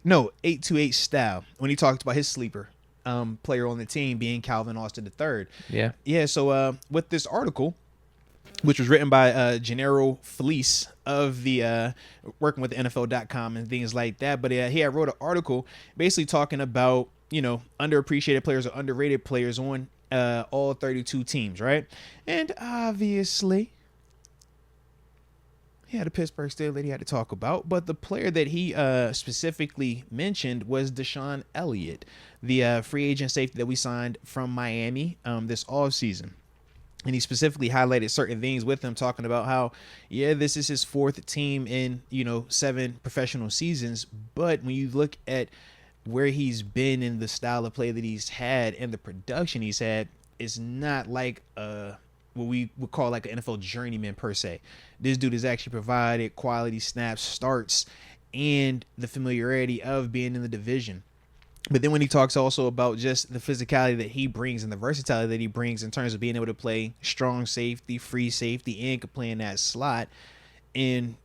No, 828 style when he talked about his sleeper player on the team being Calvin Austin III. Yeah. Yeah. So with this article, which was written by Gennaro Felice of the working with the NFL.com and things like that. But he had wrote an article basically talking about, underappreciated players or underrated players on all 32 teams, right? And obviously, he had a Pittsburgh Steelers that he had to talk about. But the player that he specifically mentioned was Deshon Elliott, the free agent safety that we signed from Miami this offseason. And he specifically highlighted certain things with him, talking about how, yeah, this is his fourth team in, 7 professional seasons. But when you look at where he's been in the style of play that he's had and the production he's had, it's not like what we would call like an NFL journeyman per se. This dude has actually provided quality snaps, starts, and the familiarity of being in the division. But then when he talks also about just the physicality that he brings and the versatility that he brings in terms of being able to play strong safety, free safety, and can play in that slot, and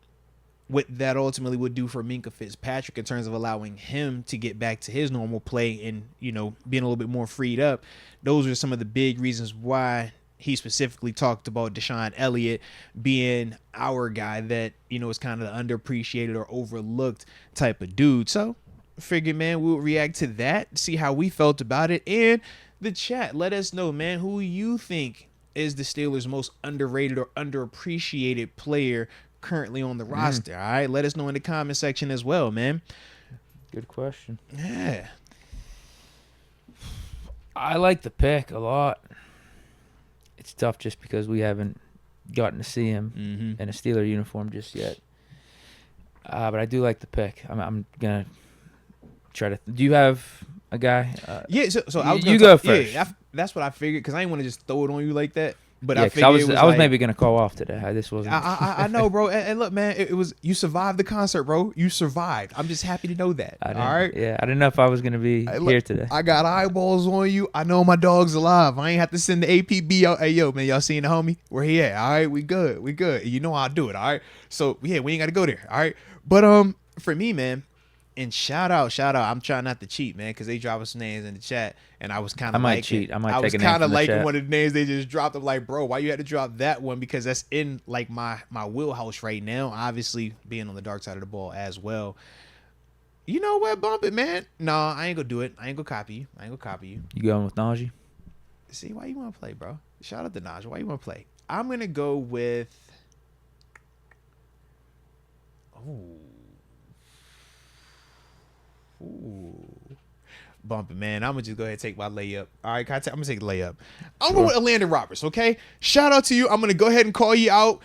what that ultimately would do for Minkah Fitzpatrick in terms of allowing him to get back to his normal play and, being a little bit more freed up. Those are some of the big reasons why he specifically talked about Deshon Elliott being our guy that, is kind of the underappreciated or overlooked type of dude. So figured, man, we'll react to that, see how we felt about it. And the chat, let us know, man, who you think is the Steelers' most underrated or underappreciated player currently on the roster. All right, let us know in the comment section as well, man. Good question. Yeah, I like the pick a lot. It's tough just because we haven't gotten to see him in a Steeler uniform just yet. But I do like the pick. I'm gonna try to. Do you have a guy? Yeah. So I was you go first. Yeah, that's what I figured because I didn't want to just throw it on you like that. But yeah, I figured I was maybe gonna call off today. This wasn't. I know, bro. And look, man, it was you survived the concert, bro. You survived. I'm just happy to know that. All right. Yeah, I didn't know if I was gonna be here today. I got eyeballs on you. I know my dog's alive. I ain't have to send the APB out. Hey, yo, man, y'all seen the homie? Where he at? All right, we good. We good. You know I'll do it. All right. So yeah, we ain't got to go there. All right. But for me, man. And shout out. I'm trying not to cheat, man, because they dropped some names in the chat, and I was kind of like, cheat. I was kind of liking one of the names they just dropped. I'm like, bro, why you had to drop that one? Because that's in like my wheelhouse right now. Obviously, being on the dark side of the ball as well. You know what? Bump it, man. Nah, I ain't gonna do it. I ain't gonna copy you. You going with Najee? See, why you want to play, bro? Shout out to Najee. Why you want to play? I'm gonna go with. Ooh. Bumping, man. I'm gonna just go ahead and take my layup. All right, I'm gonna take the layup. I'm going with Elandon Roberts. Okay, shout out to you. I'm gonna go ahead and call you out.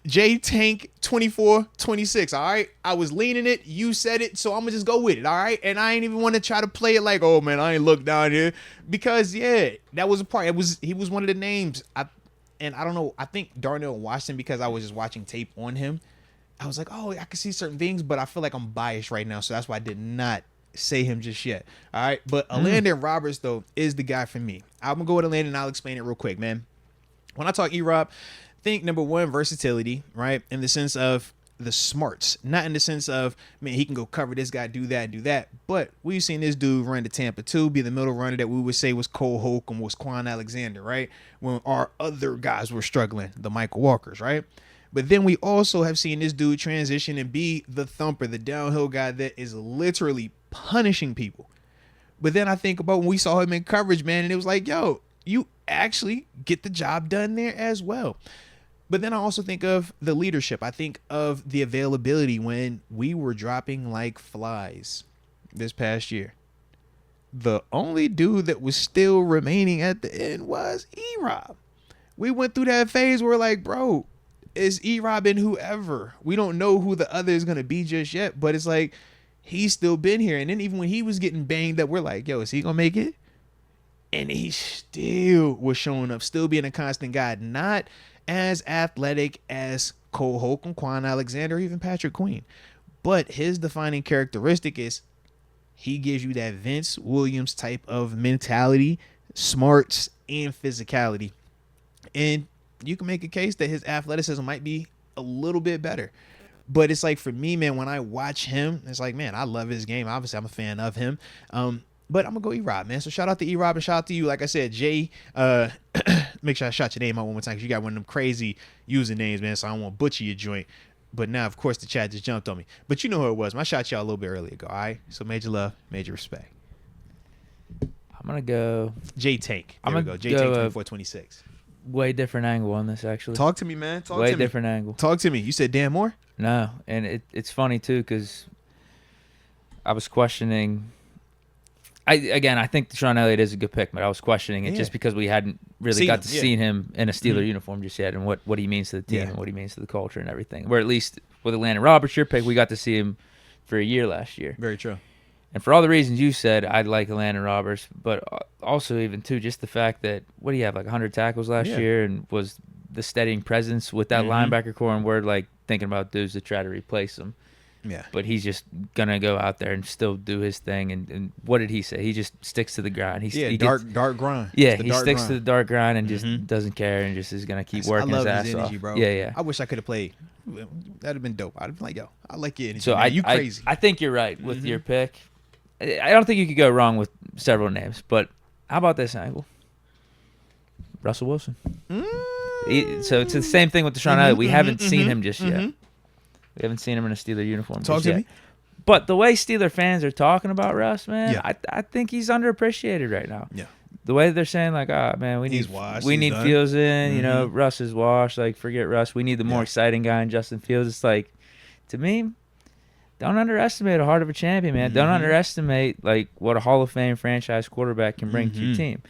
J Tank 2426. All right, I was leaning it. You said it, so I'm gonna just go with it. All right, and I ain't even want to try to play it like, oh man, I ain't look down here because yeah, that was a part. He was one of the names. I don't know. I think Darnell Washington because I was just watching tape on him. I was like, oh, I can see certain things, but I feel like I'm biased right now, so that's why I did not say him just yet. All right, but Elandon Roberts, though, is the guy for me. I'm going to go with Elandon, and I'll explain it real quick, man. When I talk E-Rob, think, number one, versatility, right, in the sense of the smarts, not in the sense of, man, he can go cover this guy, do that, but we've seen this dude run to Tampa 2, be the middle runner that we would say was Cole Holcomb, was Quan Alexander, right, when our other guys were struggling, the Michael Walkers, right? But then we also have seen this dude transition and be the thumper, the downhill guy that is literally punishing people. But then I think about when we saw him in coverage, man, and it was like, yo, you actually get the job done there as well. But then I also think of the leadership. I think of the availability when we were dropping like flies this past year. The only dude that was still remaining at the end was E-Rob. We went through that phase where like, bro, is E-Rob and whoever. We don't know who the other is going to be just yet, but it's like he's still been here. And then even when he was getting banged up, we're like, yo, is he going to make it? And he still was showing up, still being a constant guy, not as athletic as Cole Holcomb, Quan Alexander, even Patrick Queen. But his defining characteristic is he gives you that Vince Williams type of mentality, smarts, and physicality. And you can make a case that his athleticism might be a little bit better. But it's like for me, man, when I watch him, it's like, man, I love his game. Obviously, I'm a fan of him. But I'm gonna go E-Rob, man. So shout out to E-Rob and shout out to you. Like I said, Jay, make sure I shout your name out one more time because you got one of them crazy usernames, man. So I don't want to butcher your joint. But now, of course, the chat just jumped on me. But you know who it was. I shot y'all a little bit earlier ago. All right. So major love, major respect. I'm gonna go J Tank. There I'm we gonna go. J go, Tank 2426. way different angle on this actually. Talk to me, man. Talk way to me. different angle. Talk to me. You said Dan Moore? No, and it's funny too because I was questioning. I think Deshon Elliott is a good pick, but I was questioning it just because we hadn't really got to see him in a Steeler uniform just yet, and what he means to the team and what he means to the culture and everything. Where at least with Elandon Roberts, your pick, we got to see him for a year last year. Very true. And for all the reasons you said, I'd like Elandon Roberts, but also even too just the fact that what do you have like 100 tackles last year and was the steadying presence with that linebacker core, and we're like thinking about dudes to try to replace him. Yeah. But he's just going to go out there and still do his thing. And what did he say? He just sticks to the grind. He dark grind. Yeah, he sticks to the dark grind and just doesn't care and just is going to keep working his ass energy, off. Bro. Yeah. I wish I could have played. That'd have been dope. I'd have been like, yo, I like your energy. So man. You crazy. I think you're right with your pick. I don't think you could go wrong with several names. But how about this angle? Russell Wilson. So it's the same thing with Deshon Elliott. We haven't seen him just yet. We haven't seen him in a Steeler uniform Talk just to yet. me. But the way Steeler fans are talking about Russ, man, Yeah. I think he's underappreciated right now. Yeah. The way they're saying, like, man, we need Fields in. You know, Russ is washed. Like, forget Russ. We need the more exciting guy in Justin Fields. It's like, to me, don't underestimate a heart of a champion, man. Don't underestimate, like, what a Hall of Fame franchise quarterback can bring to your team.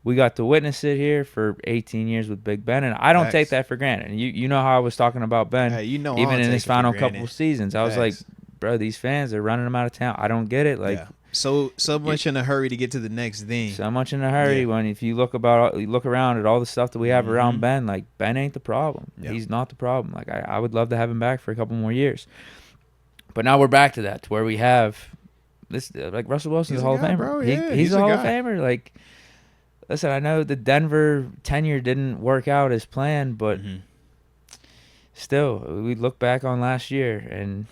We got to witness it here for 18 years with Big Ben, and I don't take that for granted. And you know how I was talking about Ben, even in his final couple of seasons. I was like, bro, these fans are running him out of town. I don't get it. Like, so much in a hurry to get to the next thing. So much in a hurry. When if you look around at all the stuff that we have around Ben, like Ben ain't the problem. He's not the problem. Like I would love to have him back for a couple more years. But now we're back to that, to where we have this, like Russell Wilson's a Hall of Famer. Bro. He's a Hall of Famer. Like, listen, I know the Denver tenure didn't work out as planned, but still, we look back on last year, and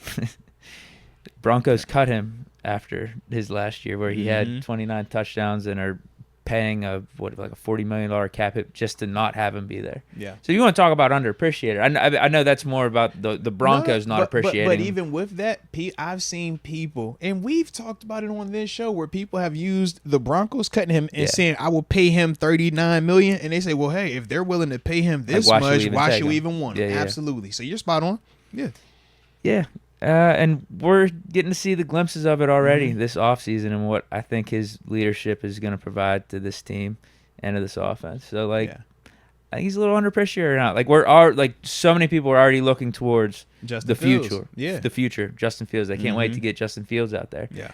Broncos cut him after his last year, where he had 29 touchdowns and are paying like a $40 million cap hit just to not have him be there. Yeah. So you want to talk about underappreciated? I know that's more about the Broncos not appreciating. But even with that, I've seen people, and we've talked about it on this show, where people have used the Broncos cutting him and saying, "I will pay him $39 million," and they say, "Well, hey, if they're willing to pay him this much, why should we even want him?" Absolutely. So you're spot on. Yeah. Yeah. And we're getting to see the glimpses of it already this offseason, and what I think his leadership is going to provide to this team and to this offense. So, like, I think he's a little underappreciated now. Like, so many people are already looking towards the future. Yeah. The future, Justin Fields. They can't wait to get Justin Fields out there. Yeah.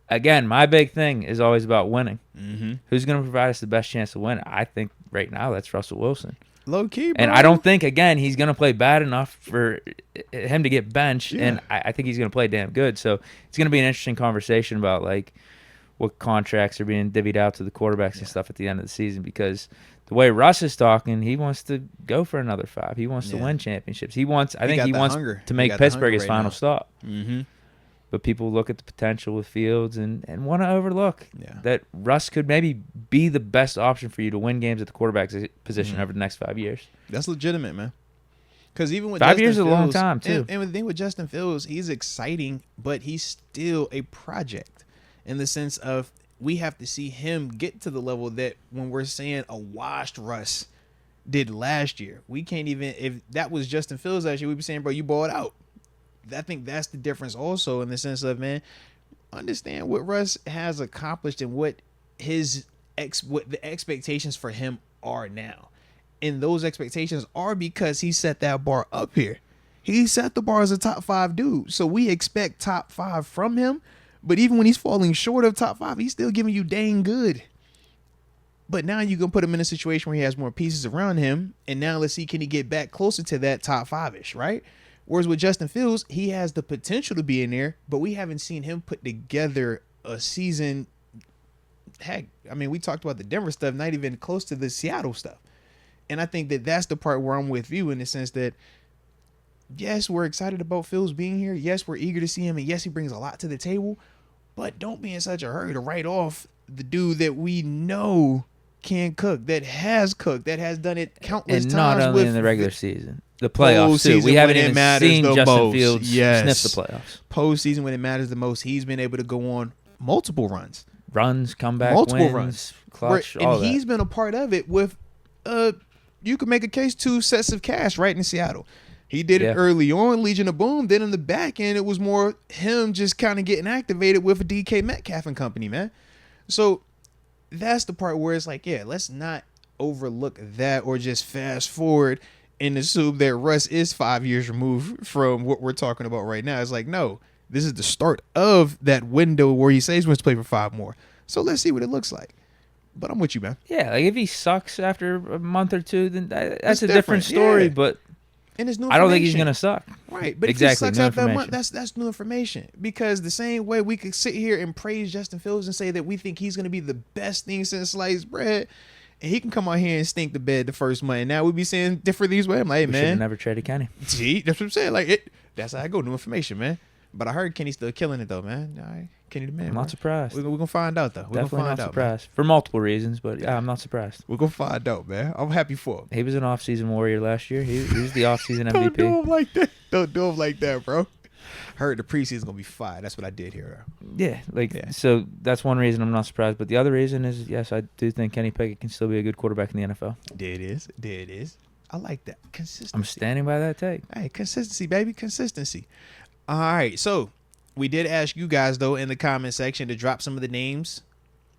Again, my big thing is always about winning. Who's going to provide us the best chance to win? I think right now that's Russell Wilson. Low key, bro. And I don't think, again, he's going to play bad enough for him to get benched, and I think he's going to play damn good. So it's going to be an interesting conversation about, like, what contracts are being divvied out to the quarterbacks and stuff at the end of the season, because the way Russ is talking, he wants to go for another 5. He wants to win championships. I think he wants to make Pittsburgh his final stop. But people look at the potential with Fields and want to overlook that Russ could maybe be the best option for you to win games at the quarterback position over the next 5 years. That's legitimate, man. Because even with 5 years is a long time, too. And the thing with Justin Fields, he's exciting, but he's still a project in the sense of we have to see him get to the level that when we're saying a washed Russ did last year, we can't even, if that was Justin Fields last year, we'd be saying, bro, you balled out. I think that's the difference also in the sense of, man, understand what Russ has accomplished and what what the expectations for him are now. And those expectations are because he set that bar up here. He set the bar as a top 5 dude. So we expect top 5 from him. But even when he's falling short of top 5, he's still giving you dang good. But now you can put him in a situation where he has more pieces around him. And now let's see, can he get back closer to that top 5-ish, right? Whereas with Justin Fields, he has the potential to be in there, but we haven't seen him put together a season. Heck, I mean, we talked about the Denver stuff, not even close to the Seattle stuff. And I think that that's the part where I'm with you in the sense that yes, we're excited about Fields being here. Yes, we're eager to see him, and yes, he brings a lot to the table. But don't be in such a hurry to write off the dude that we know can cook, that has cooked, that has done it countless And times. not only with in the regular season, the playoffs too. postseason We haven't when it even matters seen the Justin most. Fields Yes. sniff the playoffs. Postseason when it matters the most, he's been able to go on multiple runs, Runs, comeback, multiple wins, runs, clutch, and all he's that. been a part of it with. You could make a case 2 sets of cash right in Seattle. He did it early on, Legion of Boom. Then in the back end, it was more him just kind of getting activated with a DK Metcalf and company, man. So that's the part where it's like, yeah, let's not overlook that or just fast forward and assume that Russ is 5 years removed from what we're talking about right now. It's like, no, this is the start of that window where he says he wants to play for 5 more. So let's see what it looks like. But I'm with you, man. Yeah, like if he sucks after a month or two, then that's a different, different story. yeah. But And it's new I don't think he's information. gonna suck. Right, but Exactly, if he new sucks after that month, information. that's new information. Because the same way we could sit here and praise Justin Fields and say that we think he's going to be the best thing since sliced bread, and he can come out here and stink the bed the first month, and now we be saying different things with him. Like, hey, We should have man, never traded Kenny. see, that's what I'm saying. Like, that's how I go. New information, man. But I heard Kenny's still killing it though, man. All right, Kenny the man. I'm bro. not surprised. We're gonna find out though. We're Definitely gonna not find out, surprised for multiple reasons, but yeah, I'm not surprised. We're gonna find out, man. I'm happy for him. He was an off-season warrior last year. He was the off-season Don't do MVP. him like that. Don't do him like that, bro. Heard the preseason's gonna be fire. That's what I did here. Yeah, so that's one reason I'm not surprised. But the other reason is, yes, I do think Kenny Pickett can still be a good quarterback in the NFL. There it is. There it is. I like that consistency. I'm standing by that take. Hey, consistency, baby, consistency. All right, so we did ask you guys though in the comment section to drop some of the names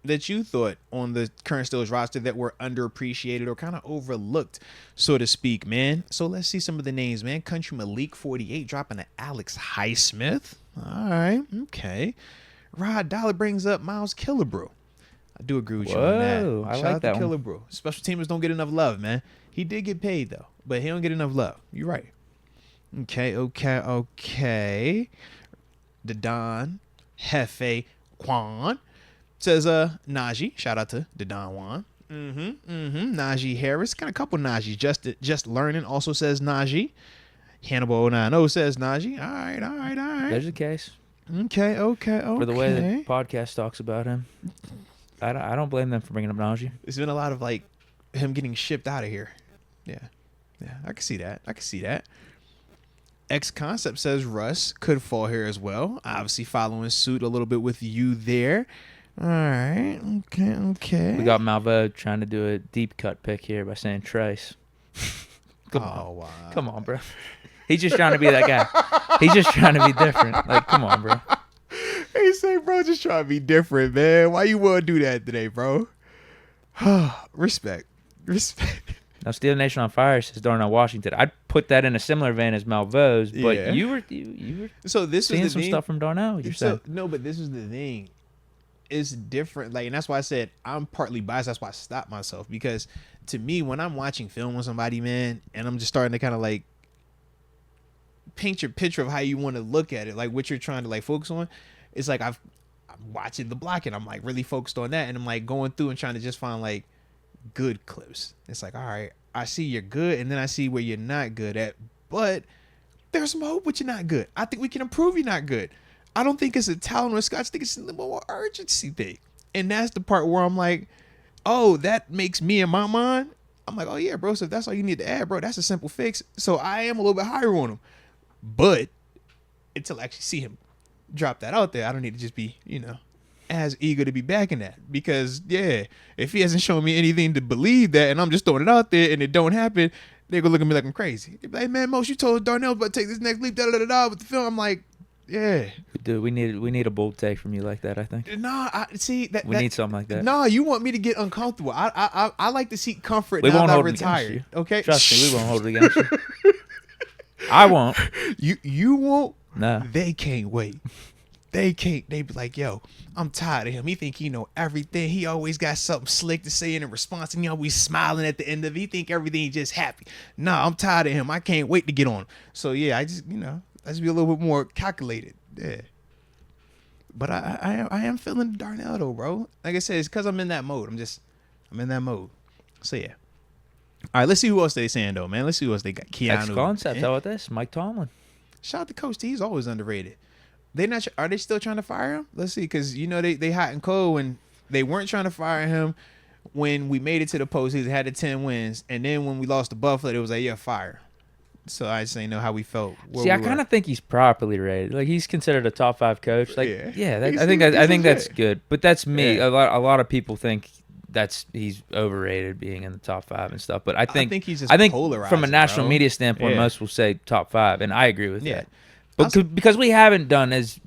that you thought on the current Steelers roster that were underappreciated or kind of overlooked, so to speak, man. So let's see some of the names, man. Country Malik 48 dropping to Alex Highsmith. All right, okay. Rod Dollar brings up Miles Killebrew. I do agree with you on that. Whoa, I Shout like out that to one. Killebrew. Special teamers don't get enough love, man. He did get paid though, but he don't get enough love. You're right. Okay. The Don Hefe Quan says Najee. Shout out to the Don Juan. Najee Harris. Got a couple Najees. Just learning also says Najee. Hannibal 090 says Najee. All right. There's a case Okay. for the way the podcast talks about him. I don't blame them for bringing up Najee. There's been a lot of like him getting shipped out of here. Yeah. I can see that. X Concept says Russ could fall here as well. Obviously following suit a little bit with you there. All right. Okay. We got Malvo trying to do a deep cut pick here by saying Trice. Come on. Wow. Come on, bro. He's just trying to be that guy. He's just trying to be different. Like, come on, bro. He say, bro, just trying to be different, man. Why you want to do that today, bro? Respect. Now, Steel Nation on Fire says Darnell Washington. I'd put that in a similar vein as Malvo's, but Yeah. you were So this seeing was the some thing. stuff from Darnell. You're saying. No, but this is the thing. It's different. Like, and that's why I said I'm partly biased. That's why I stopped myself. Because to me, when I'm watching film with somebody, man, and I'm just starting to kind of like paint your picture of how you want to look at it, like what you're trying to like focus on, it's like I'm watching the block and I'm like really focused on that, and I'm like going through and trying to just find like good clips. It's like, all right, I see you're good, and then I see where you're not good at, but there's some hope with you're not good. I think we can improve you're not good. I don't think it's a talent or a skill. I think it's a little more urgency thing. And that's the part where I'm like, oh, that makes me in my mind, I'm like, oh yeah, bro, so if that's all you need to add, bro, that's a simple fix. So I am a little bit higher on him. But until I actually see him drop that out there, I don't need to just be, as eager to be backing that. Because, yeah, if he hasn't shown me anything to believe that and I'm just throwing it out there and it don't happen, they're going to look at me like I'm crazy. They're like, hey, man, Most, you told Darnell about to take this next leap, da-da-da-da, with the film. I'm like, yeah. Dude, we need a bold take from you like that, I think. Nah, We need something like that. Nah, you want me to get uncomfortable. I like to seek comfort We now won't that I'm hold it against retired. you. Okay? Trust me, we won't hold it against you. I won't. You won't? No. They can't wait. They can't. They be like, yo, I'm tired of him. He think he know everything. He always got something slick to say in response, and he always smiling at the end of it. He think everything just happy. Nah, I'm tired of him. I can't wait to get on him. So yeah, I just I just be a little bit more calculated. Yeah. But I am feeling Darnell though, bro. Like I said, it's because I'm in that mode. I'm in that mode. So yeah. All right, let's see who else they saying though, man. Let's see who else they got. Keanu. Ex-concept. How about this? Mike Tomlin. Shout out to Coach T. He's always underrated. Are they still trying to fire him? Let's see, because they hot and cold, and they weren't trying to fire him when we made it to the postseason, had the 10 wins, and then when we lost to Buffalo, it was like, yeah, fire. So I just didn't know how we felt. See, I kind of think he's properly rated. Like, he's considered a top 5 coach. Like, I think that's good. But that's me. Yeah. A lot of people think he's overrated being in the top 5 and stuff. But I think he's just polarizing, from a national bro. media standpoint, most will say top 5, and I agree with that. But Also, because we haven't done as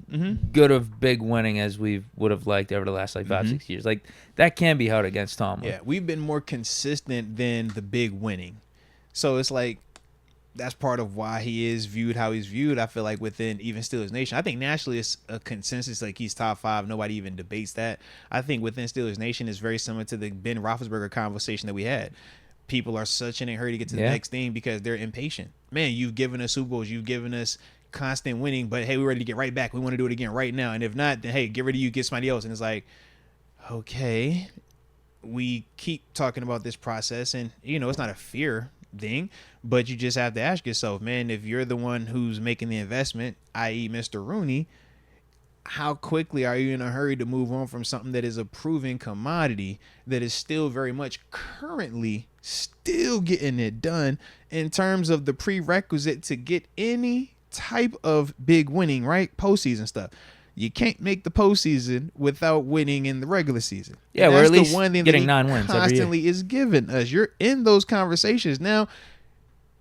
good of big winning as we would have liked over the last 5-6 years, like that can be held against Tomlin. Yeah, we've been more consistent than the big winning, so it's like that's part of why he is viewed how he's viewed. I feel like within even Steelers Nation, I think nationally it's a consensus like he's top 5. Nobody even debates that. I think within Steelers Nation it's very similar to the Ben Roethlisberger conversation that we had. People are such in a hurry to get to the next thing because they're impatient. Man, you've given us Super Bowls, you've given us constant winning, but hey, we're ready to get right back. We want to do it again right now. And if not, then hey, get rid of you, get somebody else. And it's like, okay, we keep talking about this process, and it's not a fear thing, but you just have to ask yourself, man, if you're the one who's making the investment, i.e. Mr. Rooney, how quickly are you in a hurry to move on from something that is a proven commodity that is still very much currently still getting it done in terms of the prerequisite to get any type of big winning, right? Postseason stuff. You can't make the postseason without winning in the regular season. Yeah, we're at least getting 9 wins every year. Constantly is given us. You're in those conversations. Now,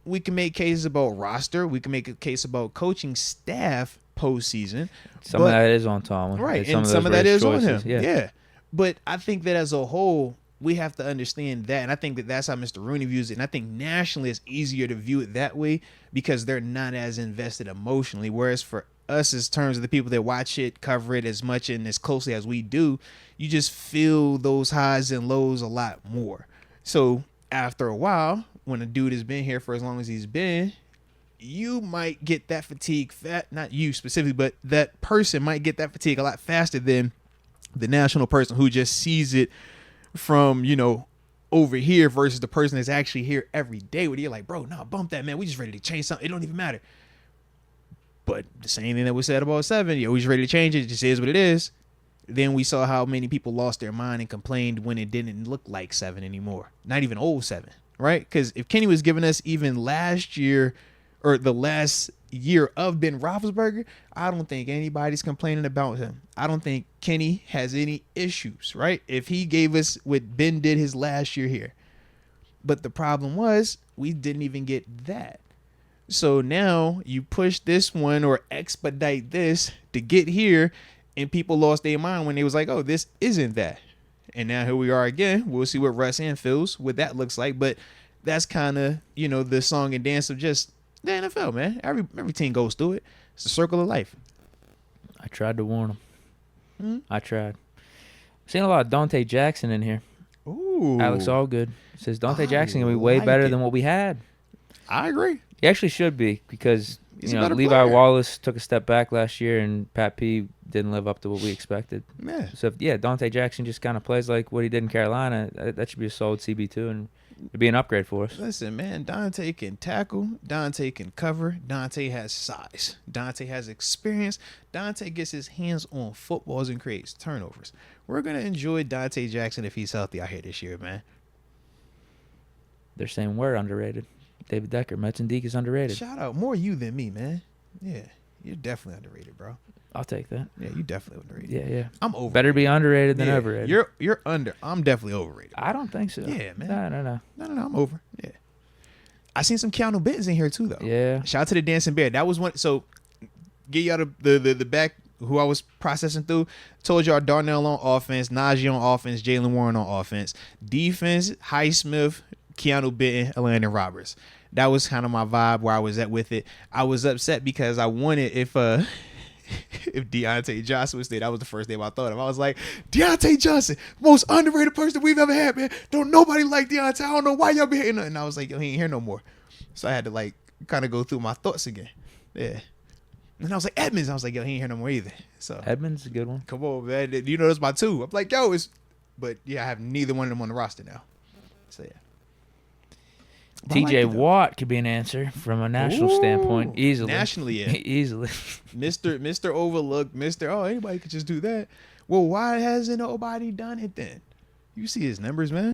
we can make cases about roster. We can make a case about coaching staff postseason. Some of that is on Tomlin. Right, and some of that is on him. Yeah. But I think that as a whole, we have to understand that, and I think that that's how Mr. Rooney views it. And I think nationally it's easier to view it that way because they're not as invested emotionally. Whereas for us, as terms of the people that watch it, cover it as much and as closely as we do, you just feel those highs and lows a lot more. So after a while, when a dude has been here for as long as he's been, you might get that fatigue not you specifically, but that person might get that fatigue a lot faster than the national person who just sees it from over here versus the person that's actually here every day, where you're like, bro, nah, bump that, man, we just ready to change something, it don't even matter. But the same thing that was said about 7, we just ready to change it, just is what it is. Then we saw how many people lost their mind and complained when it didn't look like 7 anymore, not even old 7, right? Because if Kenny was giving us even last year or the last year of Ben Roethlisberger, I don't think anybody's complaining about him. I don't think Kenny has any issues, right? If he gave us what Ben did his last year here. But the problem was we didn't even get that. So now you push this one or expedite this to get here, and people lost their mind when they was like, oh, this isn't that. And now here we are again. We'll see what Russ and feels, what that looks like. But that's kind of, the song and dance of just the NFL, man. Every team goes through it. It's the circle of life. I tried to warn him. I tried. Seeing a lot of Dante Jackson in here. Ooh. Alex Allgood says Dante Jackson can be way better than what we had. I agree. He actually should be because Levi player. Wallace took a step back last year and Pat P didn't live up to what we expected. Yeah. So if Dante Jackson just kind of plays like what he did in Carolina, that should be a solid CB2 and it'd be an upgrade for us. Listen, man, Dante can tackle. Dante can cover. Dante has size. Dante has experience. Dante gets his hands on footballs and creates turnovers. We're going to enjoy Dante Jackson if he's healthy out here this year, man. They're saying we're underrated. David Decker, Mets and Deke is underrated. Shout out. More you than me, man. Yeah, you're definitely underrated, bro. I'll take that. Yeah, you definitely underrated. Yeah. I'm over. Better be underrated than overrated. You're under. I'm definitely overrated. I don't think so. Yeah, man. No. No, I'm over. Yeah. I seen some Keanu Benton's in here too, though. Yeah. Shout out to the Dancing Bear. That was one. So, get y'all the back who I was processing through. Told y'all Darnell on offense, Najee on offense, Jalen Warren on offense. Defense, Highsmith, Keanu Benton, Elandon Roberts. That was kind of my vibe where I was at with it. I was upset because I wanted if Dante Johnson was there, that was the first name I thought of. I was like, Dante Johnson, most underrated person we've ever had, man. Don't nobody like Dante. I don't know why y'all be hating. And I was like, yo, he ain't here no more. So I had to kind of go through my thoughts again. Yeah. And I was like, Edmonds. I was like, yo, he ain't here no more either. So Edmonds is a good one. Come on, man. You know that's my 2. I'm like, yo, but yeah, I have neither one of them on the roster now. So yeah. But I like TJ it, though. Watt could be an answer from a national standpoint, Ooh, easily. nationally, yeah. Easily. Mr. Overlooked, anybody could just do that. Well, why hasn't nobody done it then? You see his numbers, man.